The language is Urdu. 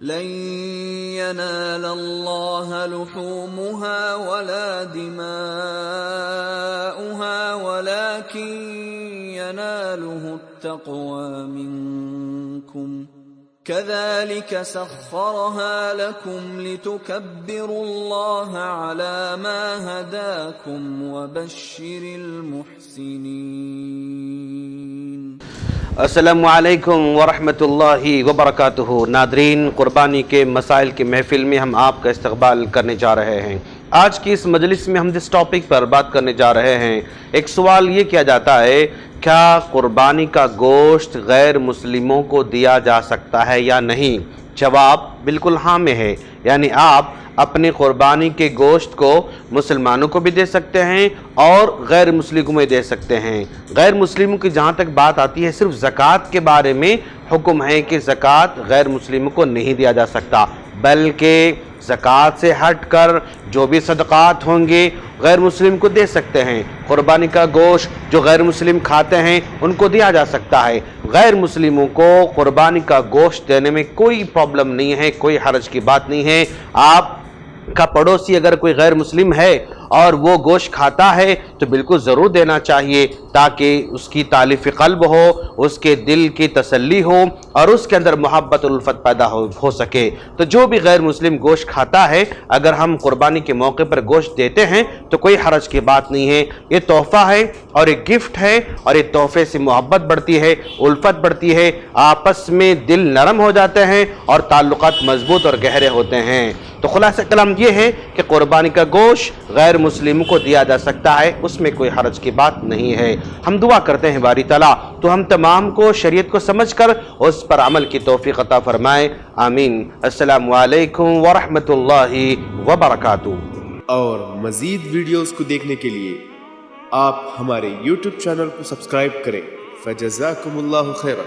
لن ينال الله لحومها ولا دماؤها ولكن يناله التقوى منكم كذلك سخرها لكم لتكبروا الله على ما هداكم وبشر المحسنين۔ السلام علیکم ورحمۃ اللہ وبرکاتہ۔ ناظرین، قربانی کے مسائل کی محفل میں ہم آپ کا استقبال کرنے جا رہے ہیں۔ آج کی اس مجلس میں ہم جس ٹاپک پر بات کرنے جا رہے ہیں، ایک سوال یہ کیا جاتا ہے، کیا قربانی کا گوشت غیر مسلموں کو دیا جا سکتا ہے یا نہیں؟ جواب بالکل ہاں میں ہے، یعنی آپ اپنی قربانی کے گوشت کو مسلمانوں کو بھی دے سکتے ہیں اور غیر مسلموں میں دے سکتے ہیں۔ غیر مسلموں کی جہاں تک بات آتی ہے، صرف زکوٰۃ کے بارے میں حکم ہے کہ زکوٰۃ غیر مسلموں کو نہیں دیا جا سکتا، بلکہ زکوٰۃ سے ہٹ کر جو بھی صدقات ہوں گے غیر مسلم کو دے سکتے ہیں۔ قربانی کا گوشت جو غیر مسلم کھاتے ہیں ان کو دیا جا سکتا ہے۔ غیر مسلموں کو قربانی کا گوشت دینے میں کوئی پرابلم نہیں ہے، کوئی حرج کی بات نہیں ہے۔ آپ کا پڑوسی اگر کوئی غیر مسلم ہے اور وہ گوشت کھاتا ہے تو بالکل ضرور دینا چاہیے، تاکہ اس کی تالیف قلب ہو، اس کے دل کی تسلی ہو اور اس کے اندر محبت و الفت پیدا ہو سکے۔ تو جو بھی غیر مسلم گوشت کھاتا ہے، اگر ہم قربانی کے موقع پر گوشت دیتے ہیں تو کوئی حرج کی بات نہیں ہے۔ یہ تحفہ ہے اور ایک گفٹ ہے، اور یہ تحفے سے محبت بڑھتی ہے، الفت بڑھتی ہے، آپس میں دل نرم ہو جاتے ہیں اور تعلقات مضبوط اور گہرے ہوتے ہیں۔ تو خلاصہ کلام یہ ہے کہ قربانی کا گوشت غیر مسلموں کو دیا جا سکتا ہے، اس میں کوئی حرج کی بات نہیں ہے۔ ہم دعا کرتے ہیں باری تعالیٰ تو ہم تمام کو شریعت کو سمجھ کر اس پر عمل کی توفیق عطا فرمائے، آمین۔ السلام علیکم ورحمۃ اللہ وبرکاتہ۔ اور مزید ویڈیوز کو دیکھنے کے لیے آپ ہمارے YouTube چینل کو سبسکرائب کریں۔ فجزاکم اللہ خیرا۔